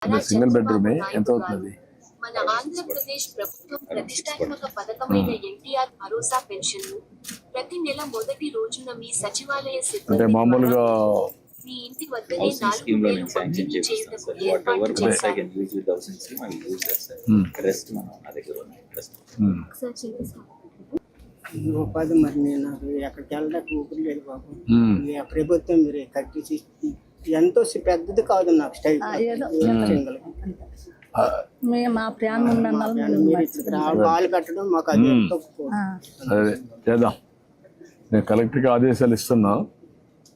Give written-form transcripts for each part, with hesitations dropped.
Single బెడ్రూమే ఎంత అవుతుంది? మన ఆంధ్రప్రదేశ్ ప్రభుత్వం ప్రతిష్టాత్మక పథకమైన ఎన్టీఆర్ భరోసా పెన్షన్ ప్రతి నెల మొదటి రోజున మీ సచివాలయ అంటే సిబ్బంది మామూలుగా మీ ఇంటి వద్దనే 4,000 పంపిణీ చేయటకు ఏర్పాటు చేశారు. ఉపాధి మరి నేను నాకు ఎక్కడికి వెళ్ళడానికి ఊపిరి లేదు బాబు. ప్రభుత్వం మీరు కట్టించి ఎంతో పెద్దది కాదు నాకు స్టైల్ వాళ్ళు కట్టడం మాకు అది ఎంతో అదే చేద్దాం. నేను కలెక్టర్కి ఆదేశాలు ఇస్తున్నా,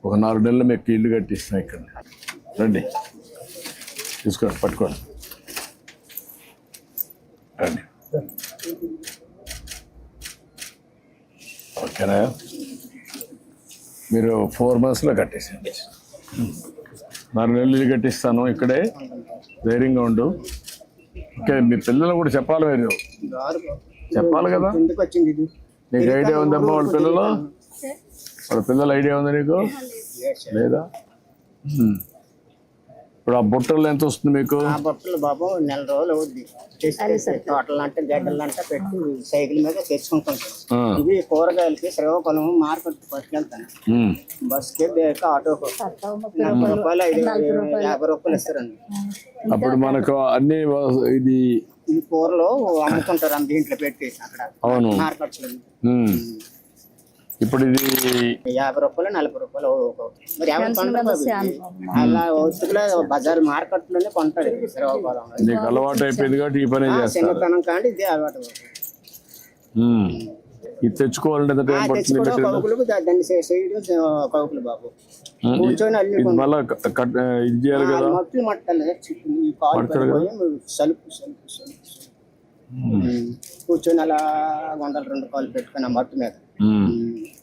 ఒక 4 నెలలు మీకు ఇల్లు కట్టిస్తున్నా. ఇక్కడ రండి, తీసుకోండి, పట్టుకోండి, రండి. ఓకేనా? మీరు 4 monthsలో కట్టేసండి. 4 నెలలు ఇల్లు కట్టిస్తాను. ఇక్కడే ధైర్యంగా ఉండు. ఓకే, మీ పిల్లలు కూడా చెప్పాలి, మీరు చెప్పాలి కదా. నీకు ఐడియా ఉందమ్మా వాళ్ళ పిల్లల ఐడియా ఉందా నీకు? లేదా? ఇప్పుడు ఆ బుట్టలు ఎంత వస్తుంది మీకు? ఆ బుట్టలు బాబు నెల రోజులు అవుద్ది. తోటలు అంటే గడ్డలు అంటే పెట్టి సైకిల్ మీద తెచ్చుకుంటుంటాం. ఇవి కూరగాయలకి శ్రీకాకుళం మార్కెట్ పట్టుకెళ్తాను. బస్కి ఆటోకు 40 రూపాయలు 50 రూపాయలు ఇస్తారండి. అప్పుడు మనకు అన్ని ఇది కూరలో అమ్ముకుంటారు దీంట్లో పెట్టి అక్కడ. అవును, మార్కెట్స్ ఇప్పుడు ఇది 50 రూపాయలు 40 రూపాయలు. మరి అలా వస్తువులు బజార్ మార్కెట్ లోనే కొంటారు. నీకు అలవాటు అయిపోయింది కాబట్టి ఈ పని చేస్తాను. చిన్నతనం కానీ ఇదే అలవాటు. ఇది తెచ్చుకోవాలంటే దాన్ని కౌకులు బాబు కూర్చొని అల్లి మళ్ళా ఇది చేయాలి కదా. మట్లు మట్టాలి సలుపు సలుపు సలుపు కూర్చొని అలా 102 కాళ్ళు పెట్టుకుని ఆ మట్టు మీద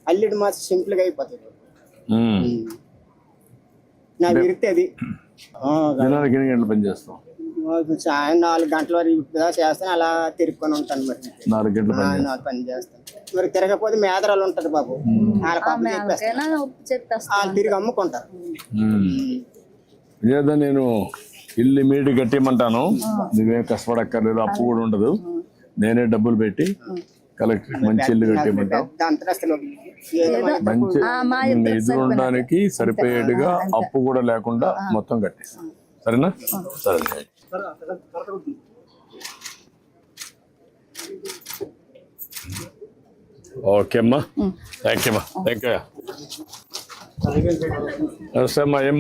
అల్లిడి మాత్రం సింపుల్ గా అయిపోతుంది. నాకు విరిగితే అది దినానికి ఎన్ని గంటలు పని చేస్తాం? సాయం 4 గంటల వరకు చేస్తాను. అలా తిరుక్కొని ఉంటాను. మరి 4 గంటలు పని చేస్తాను. మరి తిరగకపోతే మేదరాలు ఉంటది బాబు, వాళ్ళు తిరిగి అమ్ముకుంటారు. లేదా నేను ఇల్లు ఇమీడియట్ కట్టేయమంటాను. నువ్వేం కష్టపడక్కర్లేదు, అప్పు కూడా ఉండదు. నేనే డబ్బులు పెట్టి కలెక్టర్ మంచి ఇల్లు కట్టేయమంటాను. మంచి ఎదురు ఉండడానికి సరిపోయేట్టుగా అప్పు కూడా లేకుండా మొత్తం కట్టేస్తాను. సరేనా? సరే. ఓకే అమ్మా, థ్యాంక్ యూ అమ్మా, థ్యాంక్ యూ. నమస్తే అమ్మా. ఏమ్మా?